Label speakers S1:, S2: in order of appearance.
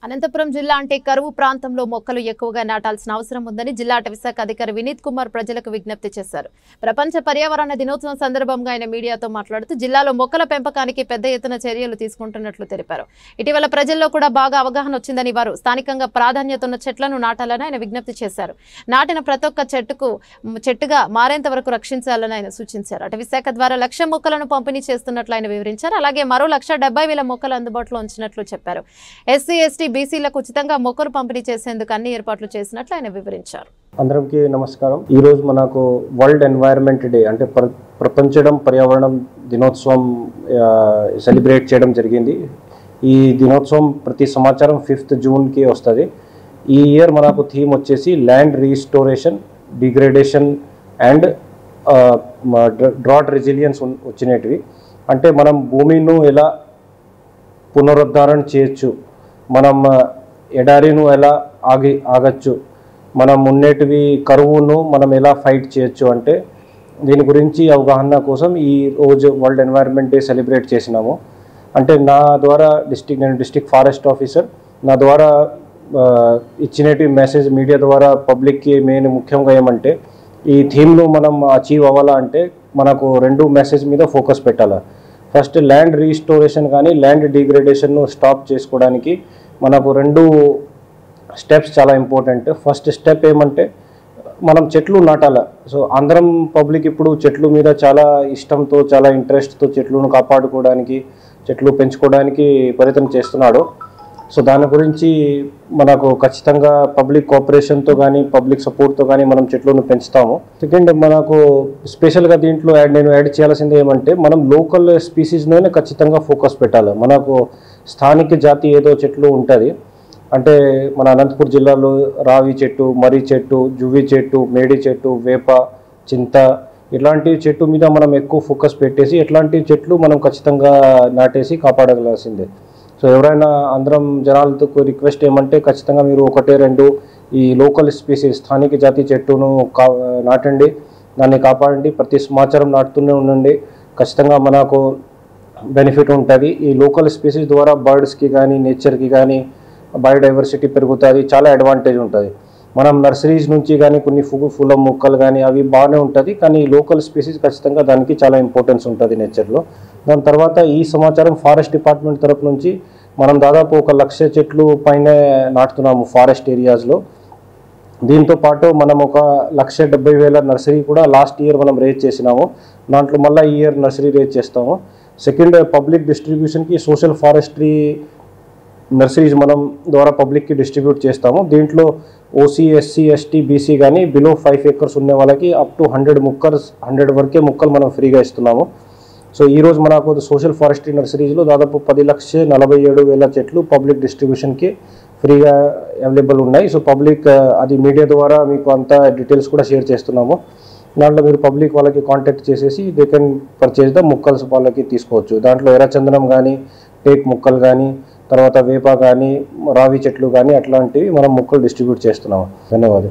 S1: అనంతపురం జిల్లా అంటే కరువు ప్రాంతంలో మొక్కలు ఎక్కువగా నాటాల్సిన అవసరం ఉందని జిల్లా అటవీ శాఖ అధికారి వినీత్ కుమార్ ప్రజలకు విజ్ఞప్తి చేశారు. ప్రపంచ పర్యావరణ దినోత్సవం సందర్భంగా ఆయన మీడియాతో మాట్లాడుతూ జిల్లాలో మొక్కల పెంపకానికి పెద్ద ఎత్తున చర్యలు తీసుకుంటున్నట్లు తెలిపారు. ఇటీవల ప్రజల్లో కూడా బాగా అవగాహన వచ్చిందని వారు స్థానికంగా ప్రాధాన్యత ఉన్న చెట్లను నాటాలని ఆయన విజ్ఞప్తి చేశారు. నాటిన ప్రతి ఒక్క చెట్టుగా మారేంత వరకు రక్షించాలని ఆయన సూచించారు. అటవీ శాఖ ద్వారా 1,00,000 మొక్కలను పంపిణీ చేస్తున్నట్లు ఆయన వివరించారు. అలాగే మరో 1,70,000 మొక్కలు అందుబాటులో ఉంచినట్లు చెప్పారు. ఎస్సీ ఎస్టీ బీసీలకు ఉచితంగా మొక్కలు పంపిణీ చేసేందుకు అన్ని ఏర్పాట్లు చేసినట్లు ఆయన వివరించారు.
S2: అందరికీ నమస్కారం. ఈ రోజు మనకు వరల్డ్ ఎన్వైరన్మెంట్ డే అంటే ప్రపంచ పర్యావరణం దినోత్సవం సెలబ్రేట్ చేయడం జరిగింది. ఈ దినోత్సవం ప్రతి సంవత్సరం 5th జూన్కి వస్తుంది. ఈ ఇయర్ మనకు థీమ్ వచ్చేసి land restoration, degradation and drought resilience వచ్చినవి. అంటే మనం భూమిని ఎలా పునరుద్ధరణ చేయొచ్చు, మనం ఎడారిను ఎలా ఆగచ్చు, మనం ఉన్నటివి కరువును మనం ఎలా ఫైట్ చేయొచ్చు అంటే దీని గురించి అవగాహన కోసం ఈ రోజు వరల్డ్ ఎన్వైరన్మెంట్ డే సెలబ్రేట్ చేసినాము. అంటే నా ద్వారా నేను డిస్ట్రిక్ట్ ఫారెస్ట్ ఆఫీసర్, నా ద్వారా ఇచ్చినటి మెసేజ్ మీడియా ద్వారా పబ్లిక్కి ముఖ్యంగా ఏమంటే ఈ థీమ్ను మనం అచీవ్ అవ్వాలా అంటే మనకు 2 మెసేజ్ మీద ఫోకస్ పెట్టాలి. ఫస్ట్ ల్యాండ్ రీస్టోరేషన్ కానీ ల్యాండ్ డిగ్రేడేషన్ను స్టాప్ చేసుకోవడానికి మనకు 2 స్టెప్స్ చాలా ఇంపార్టెంట్. ఫస్ట్ స్టెప్ ఏమంటే మనం చెట్లు నాటాలి. సో అందరం పబ్లిక్ ఇప్పుడు చెట్లు మీద చాలా ఇష్టంతో చాలా ఇంట్రెస్ట్తో చెట్లను కాపాడుకోవడానికి చెట్లు పెంచుకోవడానికి ప్రయత్నం చేస్తున్నాడు. సో దాని గురించి మనకు ఖచ్చితంగా పబ్లిక్ కోఆపరేషన్తో కానీ పబ్లిక్ సపోర్ట్తో కానీ మనం చెట్లను పెంచుతాము. సెకండ్ మనకు స్పెషల్గా దీంట్లో నేను యాడ్ చేయాల్సింది ఏమంటే మనం లోకల్ స్పీసీస్లోనే ఖచ్చితంగా ఫోకస్ పెట్టాలి. మనకు స్థానిక జాతి ఏదో చెట్లు ఉంటుంది అంటే మన అనంతపురం జిల్లాలో రావి చెట్టు, మర్రి చెట్టు, జువ్వి చెట్టు, మేడి చెట్టు, వేప, చింత ఇట్లాంటి చెట్టు మీద మనం ఎక్కువ ఫోకస్ పెట్టేసి ఇట్లాంటి చెట్లు మనం ఖచ్చితంగా నాటేసి కాపాడగలసిందే. సో ఎవరైనా అందరం జనాలతో రిక్వెస్ట్ ఏమంటే ఖచ్చితంగా మీరు 1-2 ఈ లోకల్ స్పీసీస్ స్థానిక జాతి చెట్టును నాటండి, దాన్ని కాపాడండి. ప్రతి సంవత్సరం నాటుతూనే ఉండండి, ఖచ్చితంగా మనకు బెనిఫిట్ ఉంటుంది. ఈ లోకల్ స్పీసీస్ ద్వారా బర్డ్స్కి కానీ నేచర్కి కానీ బయోడైవర్సిటీ పెరుగుతుంది, చాలా అడ్వాంటేజ్ ఉంటుంది. మనం నర్సరీస్ నుంచి కానీ కొన్ని పూల మొక్కలు కానీ అవి బాగానే ఉంటుంది, కానీ లోకల్ స్పీసీస్ ఖచ్చితంగా దానికి చాలా ఇంపార్టెన్స్ ఉంటుంది నేచర్లో. దాని తర్వాత ఈ సంవత్సరం ఫారెస్ట్ డిపార్ట్మెంట్ తరపు నుంచి మనం దాదాపు 1,00,000 చెట్లు పైన నాటుతున్నాము ఫారెస్ట్ ఏరియాస్లో. దీంతో పాటు మనం 1,70,000 నర్సరీ కూడా లాస్ట్ ఇయర్ మనం రేజ్ చేసినాము. దాంట్లో మళ్ళీ ఈ ఇయర్ నర్సరీ రేజ్ చేస్తాము. సెకండ్ పబ్లిక్ డిస్ట్రిబ్యూషన్కి సోషల్ ఫారెస్ట్రీ నర్సరీస్ మనం ద్వారా పబ్లిక్కి డిస్ట్రిబ్యూట్ చేస్తాము. దీంట్లో ఓసీ, ఎస్సీ, ఎస్టీ, బీసీ కానీ బిలో 5 acres ఉన్న వాళ్ళకి అప్ టు 100 వరకే మొక్కలు మనం ఫ్రీగా ఇస్తున్నాము. సో ఈరోజు మనకు సోషల్ ఫారెస్ట్రీ నర్సరీస్లో దాదాపు 10,47,000 చెట్లు పబ్లిక్ డిస్ట్రిబ్యూషన్కి ఫ్రీగా అవైలబుల్ ఉన్నాయి. సో పబ్లిక్ అది మీడియా ద్వారా మీకు అంతా డీటెయిల్స్ కూడా షేర్ చేస్తున్నాము. దాంట్లో మీరు పబ్లిక్ వాళ్ళకి కాంటాక్ట్ చేసేసి దే కెన్ పర్చేజ్ ద మొక్కల్స్ వాళ్ళకి తీసుకోవచ్చు. దాంట్లో ఎర్రచందనం కానీ, టేక్ మొక్కలు కానీ, తర్వాత వేప కానీ, రావి చెట్లు కానీ అట్లాంటివి మనం మొక్కలు డిస్ట్రిబ్యూట్ చేస్తున్నాము. ధన్యవాదాలు.